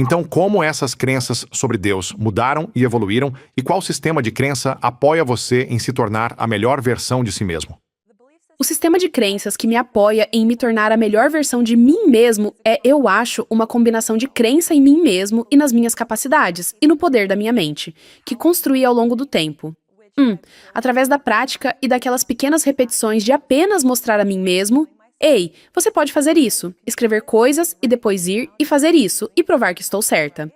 Então, como essas crenças sobre Deus mudaram e evoluíram e qual sistema de crença apoia você em se tornar a melhor versão de si mesmo? O sistema de crenças que me apoia em me tornar a melhor versão de mim mesmo é, eu acho, uma combinação de crença em mim mesmo e nas minhas capacidades e no poder da minha mente, que construí ao longo do tempo. Através da prática e daquelas pequenas repetições de apenas mostrar a mim mesmo: ei, você pode fazer isso, escrever coisas e depois ir e fazer isso e provar que estou certa.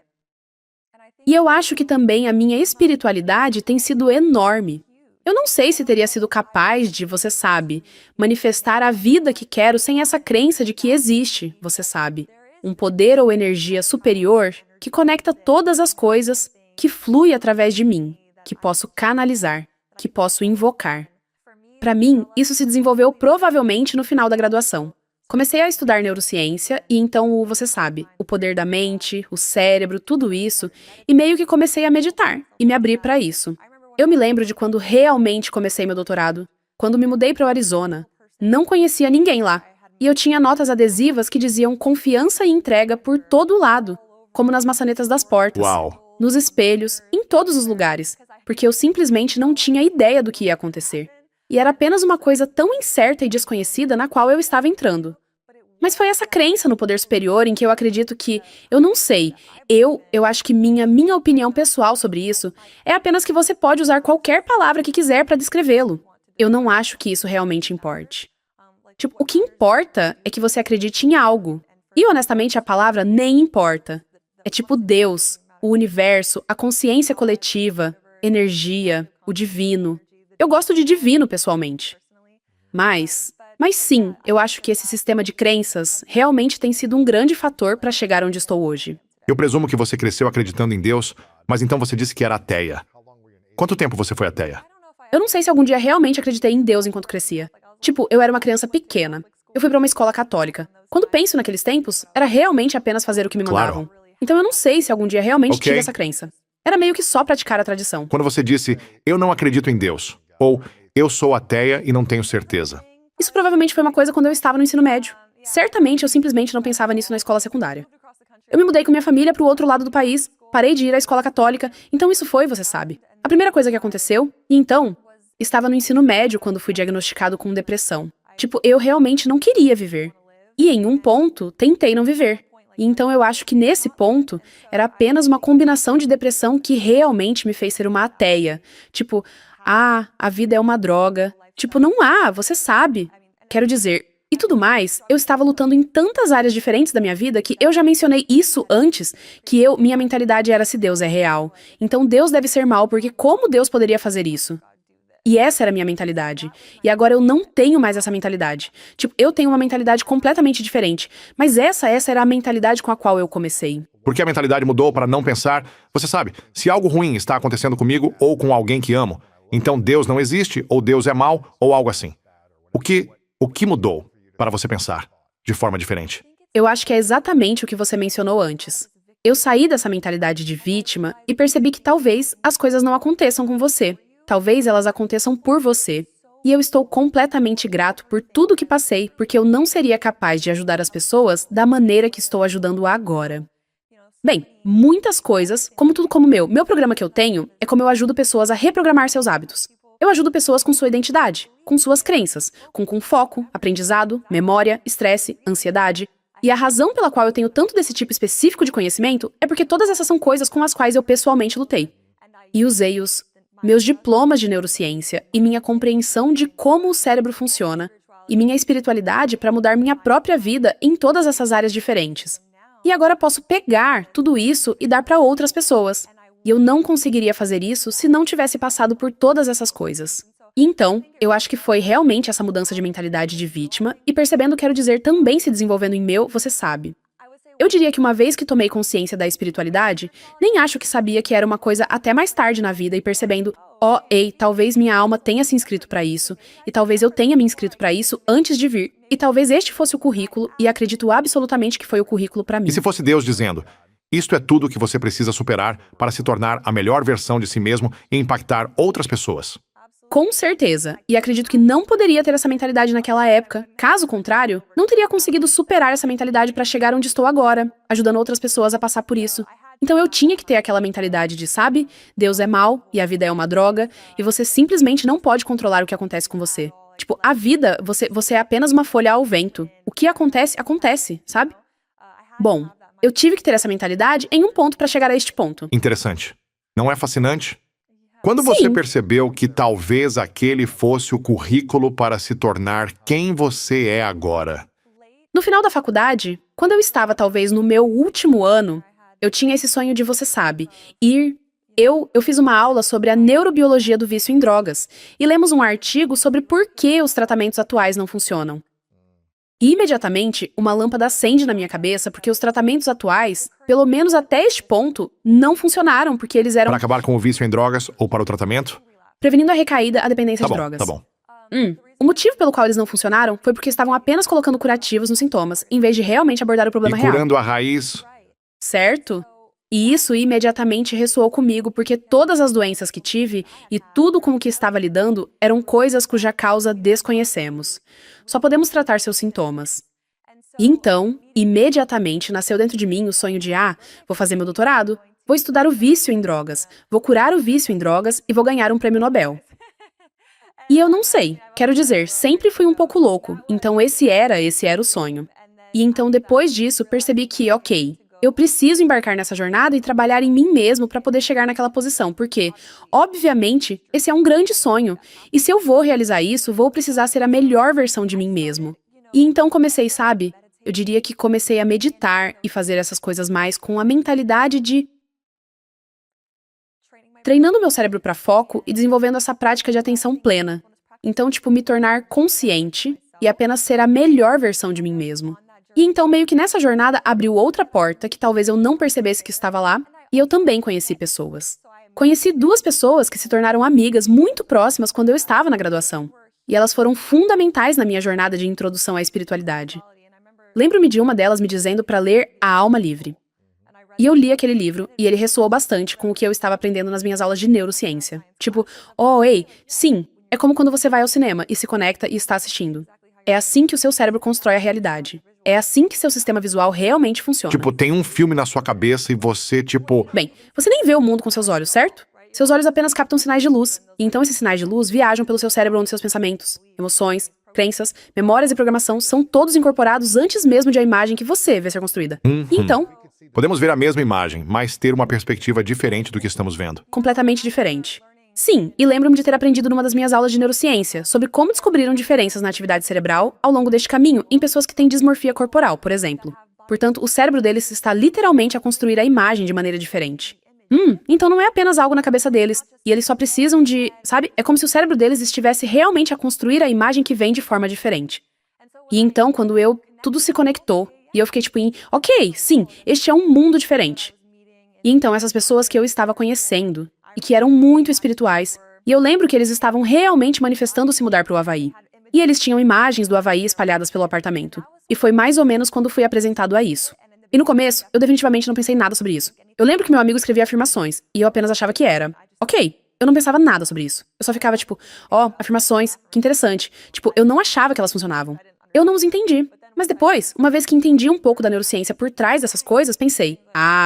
E eu acho que também a minha espiritualidade tem sido enorme. Eu não sei se teria sido capaz de, você sabe, manifestar a vida que quero sem essa crença de que existe, você sabe, um poder ou energia superior que conecta todas as coisas, que flui através de mim, que posso canalizar, que posso invocar. Para mim, isso se desenvolveu provavelmente no final da graduação. Comecei a estudar neurociência e então, você sabe, o poder da mente, o cérebro, tudo isso, e meio que comecei a meditar e me abrir para isso. Eu me lembro de quando realmente comecei meu doutorado, quando me mudei para o Arizona. Não conhecia ninguém lá. E eu tinha notas adesivas que diziam confiança e entrega por todo lado, como nas maçanetas das portas, Uau! nos espelhos, em todos os lugares, porque eu simplesmente não tinha ideia do que ia acontecer. E era apenas uma coisa tão incerta e desconhecida na qual eu estava entrando. Mas foi essa crença no poder superior em que eu acredito que, eu não sei, eu acho que minha opinião pessoal sobre isso é apenas que você pode usar qualquer palavra que quiser para descrevê-lo. Eu não acho que isso realmente importe. Tipo, o que importa é que você acredite em algo. E honestamente a palavra nem importa. É tipo Deus, o universo, a consciência coletiva, energia, o divino. Eu gosto de divino pessoalmente. Mas sim, eu acho que esse sistema de crenças realmente tem sido um grande fator para chegar onde estou hoje. Eu presumo que você cresceu acreditando em Deus, mas então você disse que era ateia. Quanto tempo você foi ateia? Eu não sei se algum dia realmente acreditei em Deus enquanto crescia. Tipo, eu era uma criança pequena. Eu fui para uma escola católica. Quando penso naqueles tempos, era realmente apenas fazer o que me mandavam. Então eu não sei se algum dia realmente tive essa crença. Era meio que só praticar a tradição. Quando você disse, eu não acredito em Deus, ou eu sou ateia e não tenho certeza. Isso provavelmente foi uma coisa quando eu estava no ensino médio. Certamente eu simplesmente não pensava nisso na escola secundária. Eu me mudei com minha família para o outro lado do país, parei de ir à escola católica, então isso foi, você sabe, a primeira coisa que aconteceu, e então, estava no ensino médio quando fui diagnosticado com depressão. Tipo, eu realmente não queria viver. E em um ponto, tentei não viver. E então eu acho que nesse ponto, era apenas uma combinação de depressão que realmente me fez ser uma ateia. Tipo, a vida é uma droga. Tipo, não há, você sabe. Quero dizer, e tudo mais, eu estava lutando em tantas áreas diferentes da minha vida que eu já mencionei isso antes, que minha mentalidade era se Deus é real. Então Deus deve ser mal, porque como Deus poderia fazer isso? E essa era a minha mentalidade. E agora eu não tenho mais essa mentalidade. Tipo, eu tenho uma mentalidade completamente diferente. Mas essa era a mentalidade com a qual eu comecei. Porque a mentalidade mudou para não pensar, você sabe, se algo ruim está acontecendo comigo ou com alguém que amo, então Deus não existe, ou Deus é mau, ou algo assim. O que mudou para você pensar de forma diferente? Eu acho que é exatamente o que você mencionou antes. Eu saí dessa mentalidade de vítima e percebi que talvez as coisas não aconteçam com você. Talvez elas aconteçam por você. E eu estou completamente grato por tudo que passei, porque eu não seria capaz de ajudar as pessoas da maneira que estou ajudando agora. Bem, muitas coisas, como tudo como meu programa que eu tenho é como eu ajudo pessoas a reprogramar seus hábitos. Eu ajudo pessoas com sua identidade, com suas crenças, com foco, aprendizado, memória, estresse, ansiedade. E a razão pela qual eu tenho tanto desse tipo específico de conhecimento é porque todas essas são coisas com as quais eu pessoalmente lutei. E usei meus diplomas de neurociência e minha compreensão de como o cérebro funciona e minha espiritualidade para mudar minha própria vida em todas essas áreas diferentes. E agora posso pegar tudo isso e dar para outras pessoas. E eu não conseguiria fazer isso se não tivesse passado por todas essas coisas. E então, eu acho que foi realmente essa mudança de mentalidade de vítima e percebendo, quero dizer, também se desenvolvendo em você sabe. Eu diria que uma vez que tomei consciência da espiritualidade, nem acho que sabia que era uma coisa até mais tarde na vida e percebendo, ei, talvez minha alma tenha se inscrito para isso, e talvez eu tenha me inscrito para isso antes de vir, e talvez este fosse o currículo, e acredito absolutamente que foi o currículo para mim. E se fosse Deus dizendo, isto é tudo que você precisa superar para se tornar a melhor versão de si mesmo e impactar outras pessoas? Com certeza. E acredito que não poderia ter essa mentalidade naquela época. Caso contrário, não teria conseguido superar essa mentalidade pra chegar onde estou agora, ajudando outras pessoas a passar por isso. Então eu tinha que ter aquela mentalidade de, sabe, Deus é mau e a vida é uma droga e você simplesmente não pode controlar o que acontece com você. Tipo, a vida, você é apenas uma folha ao vento. O que acontece, acontece, sabe? Bom, eu tive que ter essa mentalidade em um ponto pra chegar a este ponto. Interessante. Não é fascinante? Quando você Sim. percebeu que talvez aquele fosse o currículo para se tornar quem você é agora? No final da faculdade, quando eu estava talvez no meu último ano, eu tinha esse sonho de, você sabe, ir. Eu fiz uma aula sobre a neurobiologia do vício em drogas e lemos um artigo sobre por que os tratamentos atuais não funcionam. E imediatamente, uma lâmpada acende na minha cabeça porque os tratamentos atuais, pelo menos até este ponto, não funcionaram porque eles eram Para acabar com o vício em drogas ou para o tratamento? prevenindo a recaída, a dependência Tá de bom, drogas. tá bom. O motivo pelo qual eles não funcionaram foi porque estavam apenas colocando curativos nos sintomas, em vez de realmente abordar o E problema real. curando a raiz, Certo? E isso imediatamente ressoou comigo, porque todas as doenças que tive e tudo com o que estava lidando eram coisas cuja causa desconhecemos. Só podemos tratar seus sintomas. E então, imediatamente nasceu dentro de mim o sonho de, vou fazer meu doutorado, vou estudar o vício em drogas, vou curar o vício em drogas e vou ganhar um prêmio Nobel. E eu não sei, quero dizer, sempre fui um pouco louco, então esse era o sonho. E então depois disso percebi que, ok, eu preciso embarcar nessa jornada e trabalhar em mim mesmo para poder chegar naquela posição, porque, obviamente, esse é um grande sonho, e se eu vou realizar isso, vou precisar ser a melhor versão de mim mesmo. E então comecei, sabe? Eu diria que comecei a meditar e fazer essas coisas mais com a mentalidade de treinando meu cérebro para foco e desenvolvendo essa prática de atenção plena. Então, tipo, me tornar consciente e apenas ser a melhor versão de mim mesmo. E então, meio que nessa jornada, abriu outra porta que talvez eu não percebesse que estava lá, e eu também conheci pessoas. Conheci 2 pessoas que se tornaram amigas muito próximas quando eu estava na graduação. E elas foram fundamentais na minha jornada de introdução à espiritualidade. Lembro-me de uma delas me dizendo para ler A Alma Livre. E eu li aquele livro, e ele ressoou bastante com o que eu estava aprendendo nas minhas aulas de neurociência. Tipo, ei, sim, é como quando você vai ao cinema e se conecta e está assistindo. É assim que o seu cérebro constrói a realidade. É assim que seu sistema visual realmente funciona. tipo, tem um filme na sua cabeça e você, tipo, Bem, você nem vê o mundo com seus olhos, certo? Seus olhos apenas captam sinais de luz, e então esses sinais de luz viajam pelo seu cérebro onde seus pensamentos, emoções, crenças, memórias e programação são todos incorporados antes mesmo de a imagem que você vê ser construída. E então, podemos ver a mesma imagem, mas ter uma perspectiva diferente do que estamos vendo. completamente diferente. Sim, e lembro-me de ter aprendido numa das minhas aulas de neurociência sobre como descobriram diferenças na atividade cerebral ao longo deste caminho em pessoas que têm dismorfia corporal, por exemplo. Portanto, o cérebro deles está literalmente a construir a imagem de maneira diferente. Então não é apenas algo na cabeça deles, e eles só precisam de, sabe? É como se o cérebro deles estivesse realmente a construir a imagem que vem de forma diferente. E então, quando tudo se conectou, e eu fiquei tipo ok, sim, este é um mundo diferente. E então essas pessoas que eu estava conhecendo, e que eram muito espirituais, e eu lembro que eles estavam realmente manifestando se mudar para o Havaí. E eles tinham imagens do Havaí espalhadas pelo apartamento. E foi mais ou menos quando fui apresentado a isso. E no começo, eu definitivamente não pensei nada sobre isso. Eu lembro que meu amigo escrevia afirmações, e eu apenas achava que era. Ok, eu não pensava nada sobre isso. Eu só ficava tipo, afirmações, que interessante. Tipo, eu não achava que elas funcionavam. Eu não os entendi. Mas depois, uma vez que entendi um pouco da neurociência por trás dessas coisas, pensei,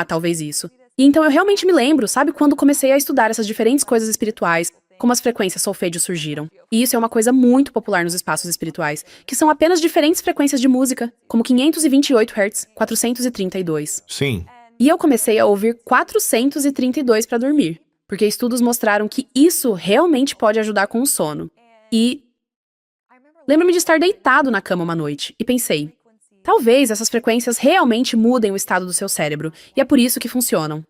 talvez isso. E então eu realmente me lembro, sabe, quando comecei a estudar essas diferentes coisas espirituais, como as frequências solfédio surgiram. E isso é uma coisa muito popular nos espaços espirituais, que são apenas diferentes frequências de música, como 528 Hz, 432. Sim. E eu comecei a ouvir 432 para dormir, porque estudos mostraram que isso realmente pode ajudar com o sono. E lembro-me de estar deitado na cama uma noite e pensei, talvez essas frequências realmente mudem o estado do seu cérebro, e é por isso que funcionam.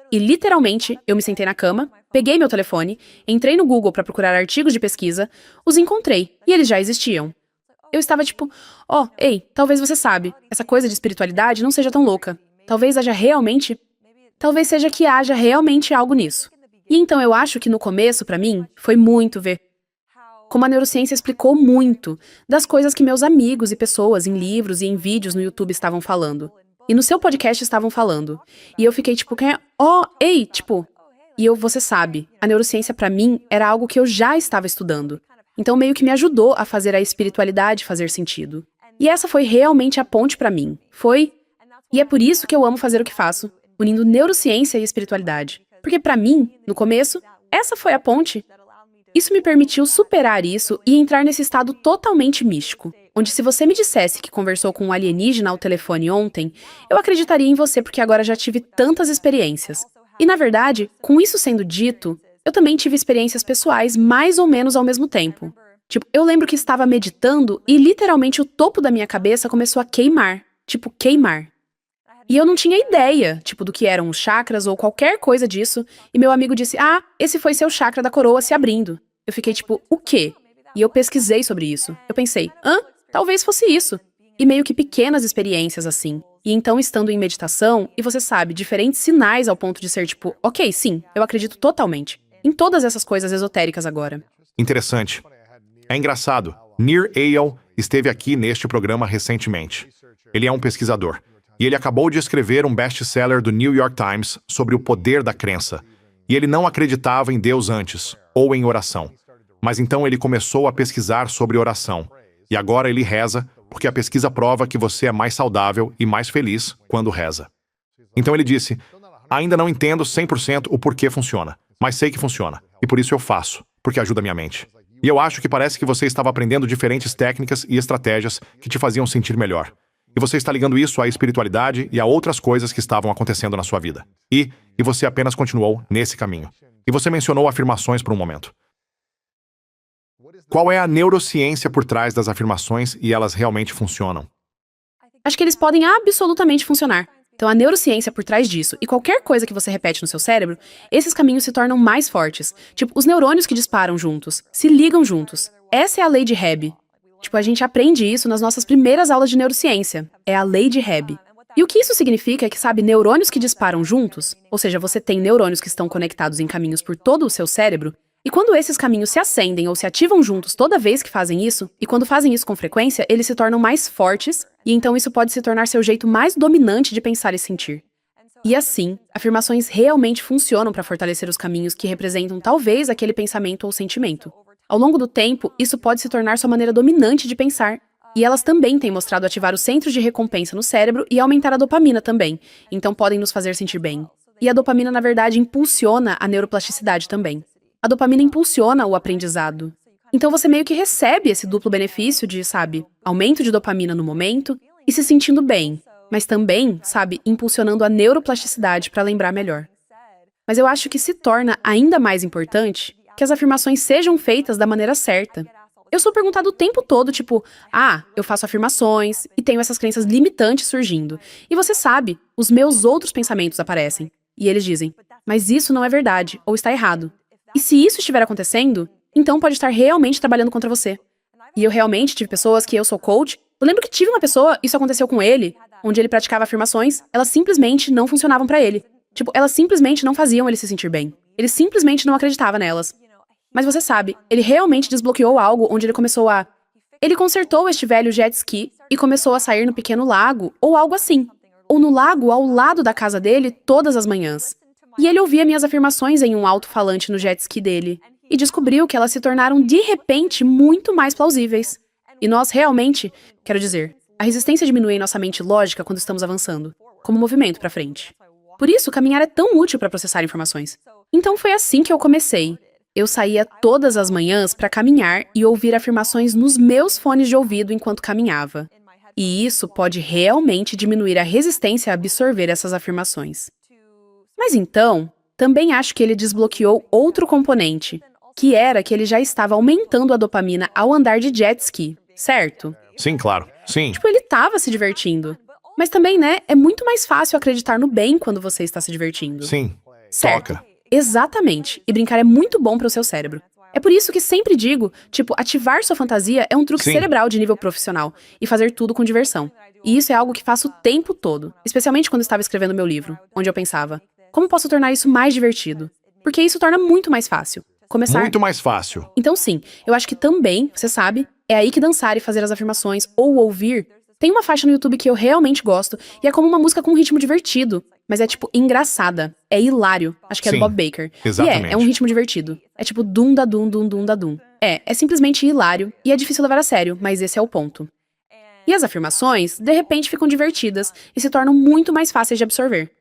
E literalmente, eu me sentei na cama, peguei meu telefone, entrei no Google para procurar artigos de pesquisa, os encontrei, e eles já existiam. Eu estava tipo, talvez você sabe, essa coisa de espiritualidade não seja tão louca. Talvez seja que haja realmente algo nisso. E então eu acho que no começo, para mim, foi muito ver como a neurociência explicou muito das coisas que meus amigos e pessoas em livros e em vídeos no YouTube estavam falando. E no seu podcast estavam falando. E eu fiquei tipo, E você sabe, a neurociência pra mim era algo que eu já estava estudando. Então meio que me ajudou a fazer a espiritualidade fazer sentido. E essa foi realmente a ponte pra mim. E é por isso que eu amo fazer o que faço, unindo neurociência e espiritualidade. Porque pra mim, no começo, essa foi a ponte. Isso me permitiu superar isso e entrar nesse estado totalmente místico, onde se você me dissesse que conversou com um alienígena ao telefone ontem, eu acreditaria em você porque agora já tive tantas experiências. E na verdade, com isso sendo dito, eu também tive experiências pessoais mais ou menos ao mesmo tempo. Tipo, eu lembro que estava meditando e literalmente o topo da minha cabeça começou a queimar. Tipo, queimar. E eu não tinha ideia, tipo, do que eram os chakras ou qualquer coisa disso, e meu amigo disse, esse foi seu chakra da coroa se abrindo. Eu fiquei tipo, o quê? E eu pesquisei sobre isso. Eu pensei, talvez fosse isso. E meio que pequenas experiências assim. E então, estando em meditação, e você sabe, diferentes sinais ao ponto de ser tipo, ok, sim, eu acredito totalmente. Em todas essas coisas esotéricas agora. Interessante. É engraçado. Nir Eyal esteve aqui neste programa recentemente. Ele é um pesquisador. E ele acabou de escrever um best-seller do New York Times sobre o poder da crença. E ele não acreditava em Deus antes, ou em oração. Mas então ele começou a pesquisar sobre oração. E agora ele reza, porque a pesquisa prova que você é mais saudável e mais feliz quando reza. Então ele disse, ainda não entendo 100% o porquê funciona, mas sei que funciona. E por isso eu faço, porque ajuda a minha mente. E eu acho que parece que você estava aprendendo diferentes técnicas e estratégias que te faziam sentir melhor. E você está ligando isso à espiritualidade e a outras coisas que estavam acontecendo na sua vida. E você apenas continuou nesse caminho. E você mencionou afirmações por um momento. Qual é a neurociência por trás das afirmações e elas realmente funcionam? Acho que eles podem absolutamente funcionar. Então, a neurociência por trás disso, e qualquer coisa que você repete no seu cérebro, esses caminhos se tornam mais fortes. Tipo, os neurônios que disparam juntos, se ligam juntos. Essa é a lei de Hebb. Tipo, a gente aprende isso nas nossas primeiras aulas de neurociência. É a lei de Hebb. E o que isso significa é que, sabe, neurônios que disparam juntos, ou seja, você tem neurônios que estão conectados em caminhos por todo o seu cérebro, e quando esses caminhos se acendem ou se ativam juntos toda vez que fazem isso, e quando fazem isso com frequência, eles se tornam mais fortes, e então isso pode se tornar seu jeito mais dominante de pensar e sentir. E assim, afirmações realmente funcionam para fortalecer os caminhos que representam talvez aquele pensamento ou sentimento. Ao longo do tempo, isso pode se tornar sua maneira dominante de pensar. E elas também têm mostrado ativar os centros de recompensa no cérebro e aumentar a dopamina também. Então podem nos fazer sentir bem. E a dopamina, na verdade, impulsiona a neuroplasticidade também. A dopamina impulsiona o aprendizado. Então você meio que recebe esse duplo benefício de, sabe, aumento de dopamina no momento e se sentindo bem. Mas também, sabe, impulsionando a neuroplasticidade para lembrar melhor. Mas eu acho que se torna ainda mais importante que as afirmações sejam feitas da maneira certa. Eu sou perguntado o tempo todo, tipo, eu faço afirmações e tenho essas crenças limitantes surgindo. E você sabe, os meus outros pensamentos aparecem. E eles dizem, mas isso não é verdade, ou está errado. E se isso estiver acontecendo, então pode estar realmente trabalhando contra você. E eu realmente tive pessoas que eu sou coach. Eu lembro que tive uma pessoa, isso aconteceu com ele, onde ele praticava afirmações, elas simplesmente não funcionavam pra ele. Tipo, elas simplesmente não faziam ele se sentir bem. Ele simplesmente não acreditava nelas. Mas você sabe, ele realmente desbloqueou algo onde ele começou a... Ele consertou este velho jet ski e começou a sair no pequeno lago, ou algo assim. Ou no lago ao lado da casa dele todas as manhãs. E ele ouvia minhas afirmações em um alto-falante no jet ski dele. E descobriu que elas se tornaram, de repente, muito mais plausíveis. E nós realmente... Quero dizer, a resistência diminui em nossa mente lógica quando estamos avançando, como movimento pra frente. Por isso, caminhar é tão útil para processar informações. Então foi assim que eu comecei. Eu saía todas as manhãs para caminhar e ouvir afirmações nos meus fones de ouvido enquanto caminhava. E isso pode realmente diminuir a resistência a absorver essas afirmações. Mas então, também acho que ele desbloqueou outro componente, que era que ele já estava aumentando a dopamina ao andar de jet ski, certo? Sim, claro. Sim. Tipo, ele estava se divertindo. Mas também, né, é muito mais fácil acreditar no bem quando você está se divertindo. Sim. Certo. Toca. Exatamente. E brincar é muito bom para o seu cérebro. É por isso que sempre digo, tipo, ativar sua fantasia é um truque Sim. cerebral de nível profissional e fazer tudo com diversão. E isso é algo que faço o tempo todo, especialmente quando estava escrevendo meu livro, onde eu pensava, como posso tornar isso mais divertido? Porque isso torna muito mais fácil. Começar... Muito mais fácil. Então sim, eu acho que também, você sabe, é aí que dançar e fazer as afirmações ou ouvir Tem uma faixa no YouTube que eu realmente gosto, e é como uma música com um ritmo divertido. Mas é, tipo, engraçada. É hilário. Acho que é do Sim, Bob Baker. exatamente. E é um ritmo divertido. É tipo dum da dum dum dum da dum. É simplesmente hilário, e é difícil levar a sério, mas esse é o ponto. E as afirmações, de repente, ficam divertidas e se tornam muito mais fáceis de absorver.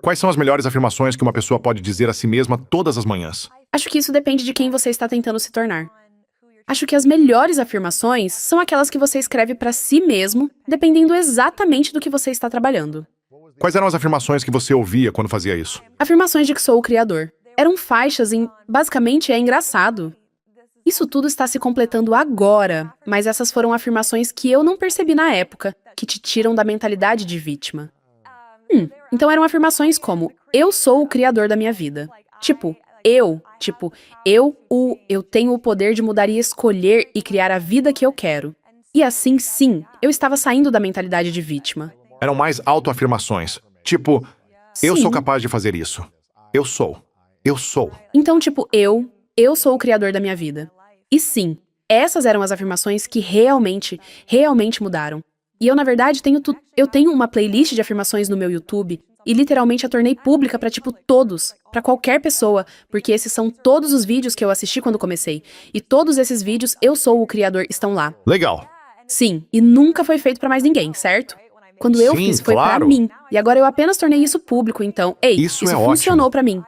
Quais são as melhores afirmações que uma pessoa pode dizer a si mesma todas as manhãs? Acho que isso depende de quem você está tentando se tornar. Acho que as melhores afirmações são aquelas que você escreve pra si mesmo, dependendo exatamente do que você está trabalhando. Quais eram as afirmações que você ouvia quando fazia isso? Afirmações de que sou o criador. Eram faixas em, basicamente, é engraçado. Isso tudo está se completando agora, mas essas foram afirmações que eu não percebi na época, que te tiram da mentalidade de vítima. Então eram afirmações como, eu sou o criador da minha vida. Eu tenho o poder de mudar e escolher e criar a vida que eu quero. E assim, sim, eu estava saindo da mentalidade de vítima. Eram mais autoafirmações. Tipo, eu sou Sim. capaz de fazer isso. Eu sou. Eu sou. Então, eu sou o criador da minha vida. E sim, essas eram as afirmações que realmente mudaram. E eu, na verdade, eu tenho uma playlist de afirmações no meu YouTube e literalmente a tornei pública pra, tipo, todos, pra qualquer pessoa, porque esses são todos os vídeos que eu assisti quando comecei. E todos esses vídeos, eu sou o criador, estão lá. Legal. Sim, e nunca foi feito pra mais ninguém, certo? Quando eu Sim, fiz, foi pra claro. mim. E agora eu apenas tornei isso público, então, Isso é funcionou ótimo. pra mim.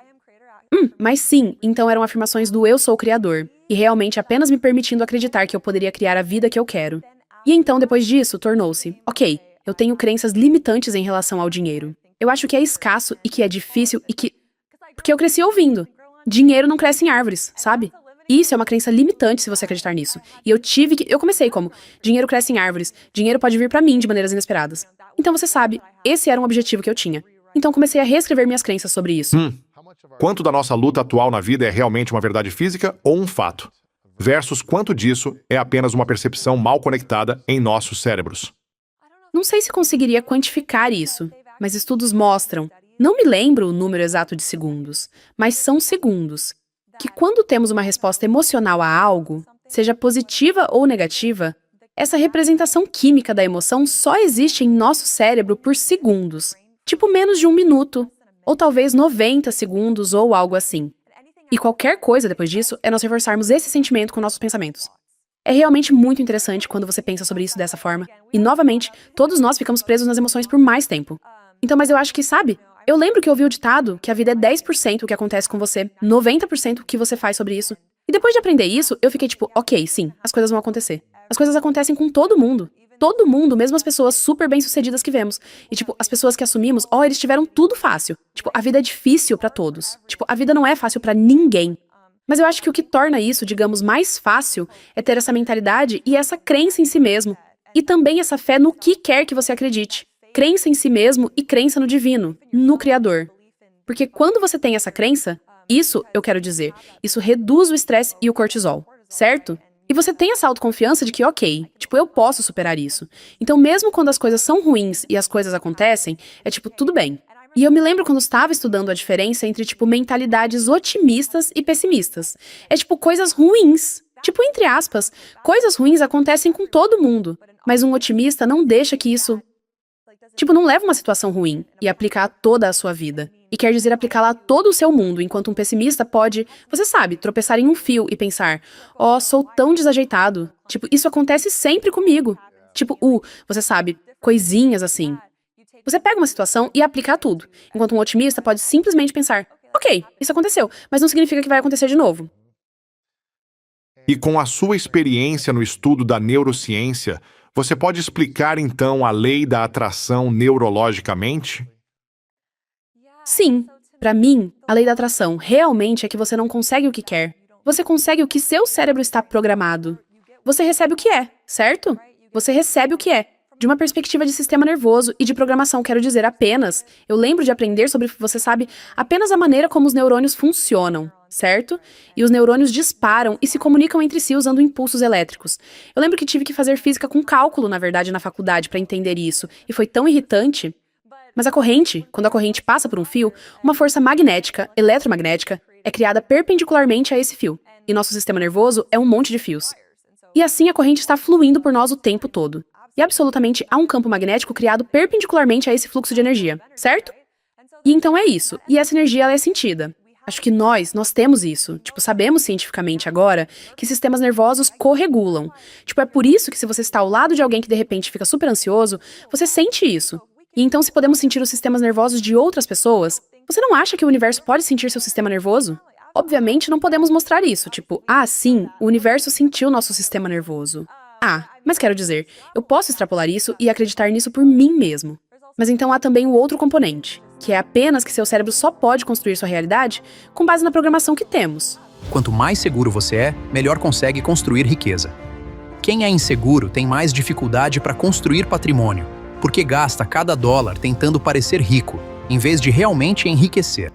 Mas sim, então eram afirmações do eu sou o criador, e realmente apenas me permitindo acreditar que eu poderia criar a vida que eu quero. E então, depois disso, tornou-se, ok, eu tenho crenças limitantes em relação ao dinheiro. Eu acho que é escasso e que é difícil e que... Porque eu cresci ouvindo. Dinheiro não cresce em árvores, sabe? Isso é uma crença limitante se você acreditar nisso. E eu comecei como, dinheiro cresce em árvores, dinheiro pode vir pra mim de maneiras inesperadas. Então você sabe, esse era um objetivo que eu tinha. Então comecei a reescrever minhas crenças sobre isso. Quanto da nossa luta atual na vida é realmente uma verdade física ou um fato? Versus quanto disso é apenas uma percepção mal conectada em nossos cérebros. Não sei se conseguiria quantificar isso, mas estudos mostram, não me lembro o número exato de segundos, mas são segundos, que quando temos uma resposta emocional a algo, seja positiva ou negativa, essa representação química da emoção só existe em nosso cérebro por segundos, tipo menos de 1 minuto, ou talvez 90 segundos ou algo assim. E qualquer coisa depois disso é nós reforçarmos esse sentimento com nossos pensamentos. É realmente muito interessante quando você pensa sobre isso dessa forma. E, novamente, todos nós ficamos presos nas emoções por mais tempo. Então, mas eu acho que, sabe? Eu lembro que eu ouvi o ditado que a vida é 10% o que acontece com você, 90% o que você faz sobre isso. E depois de aprender isso, eu fiquei tipo, ok, sim, as coisas vão acontecer. As coisas acontecem com todo mundo. Todo mundo, mesmo as pessoas super bem-sucedidas que vemos. E, tipo, as pessoas que assumimos, eles tiveram tudo fácil. Tipo, a vida é difícil pra todos. Tipo, a vida não é fácil pra ninguém. Mas eu acho que o que torna isso, digamos, mais fácil é ter essa mentalidade e essa crença em si mesmo. E também essa fé no que quer que você acredite. Crença em si mesmo e crença no divino, no Criador. Porque quando você tem essa crença, isso, eu quero dizer, isso reduz o estresse e o cortisol, certo? E você tem essa autoconfiança de que, ok, tipo, eu posso superar isso. Então, mesmo quando as coisas são ruins e as coisas acontecem, é tipo, tudo bem. E eu me lembro quando estava estudando a diferença entre, tipo, mentalidades otimistas e pessimistas. É tipo, coisas ruins. Tipo, entre aspas, coisas ruins acontecem com todo mundo. Mas um otimista não deixa que isso... Tipo, não leva uma situação ruim e aplica a toda a sua vida. E quer dizer aplicá-la a todo o seu mundo, enquanto um pessimista pode, você sabe, tropeçar em um fio e pensar, sou tão desajeitado. Tipo, isso acontece sempre comigo. Tipo, você sabe, coisinhas assim. Você pega uma situação e aplica a tudo, enquanto um otimista pode simplesmente pensar, ok, isso aconteceu, mas não significa que vai acontecer de novo. E com a sua experiência no estudo da neurociência, você pode explicar então a lei da atração neurologicamente? Sim, pra mim, a lei da atração realmente é que você não consegue o que quer. Você consegue o que seu cérebro está programado. Você recebe o que é, certo? Você recebe o que é. De uma perspectiva de sistema nervoso e de programação, quero dizer apenas, eu lembro de aprender sobre, você sabe, apenas a maneira como os neurônios funcionam, certo? E os neurônios disparam e se comunicam entre si usando impulsos elétricos. Eu lembro que tive que fazer física com cálculo, na verdade, na faculdade para entender isso, e foi tão irritante. Mas a corrente, quando a corrente passa por um fio, uma força magnética, eletromagnética, é criada perpendicularmente a esse fio. E nosso sistema nervoso é um monte de fios. E assim a corrente está fluindo por nós o tempo todo. E absolutamente há um campo magnético criado perpendicularmente a esse fluxo de energia, certo? E então é isso. E essa energia, ela é sentida. Acho que nós temos isso. Tipo, sabemos cientificamente agora que sistemas nervosos corregulam. Tipo, é por isso que se você está ao lado de alguém que de repente fica super ansioso, você sente isso. E então, se podemos sentir os sistemas nervosos de outras pessoas, você não acha que o universo pode sentir seu sistema nervoso? Obviamente, não podemos mostrar isso. Tipo, sim, o universo sentiu nosso sistema nervoso. Mas quero dizer, eu posso extrapolar isso e acreditar nisso por mim mesmo. Mas então há também o outro componente, que é apenas que seu cérebro só pode construir sua realidade com base na programação que temos. Quanto mais seguro você é, melhor consegue construir riqueza. Quem é inseguro tem mais dificuldade para construir patrimônio, porque gasta cada dólar tentando parecer rico, em vez de realmente enriquecer.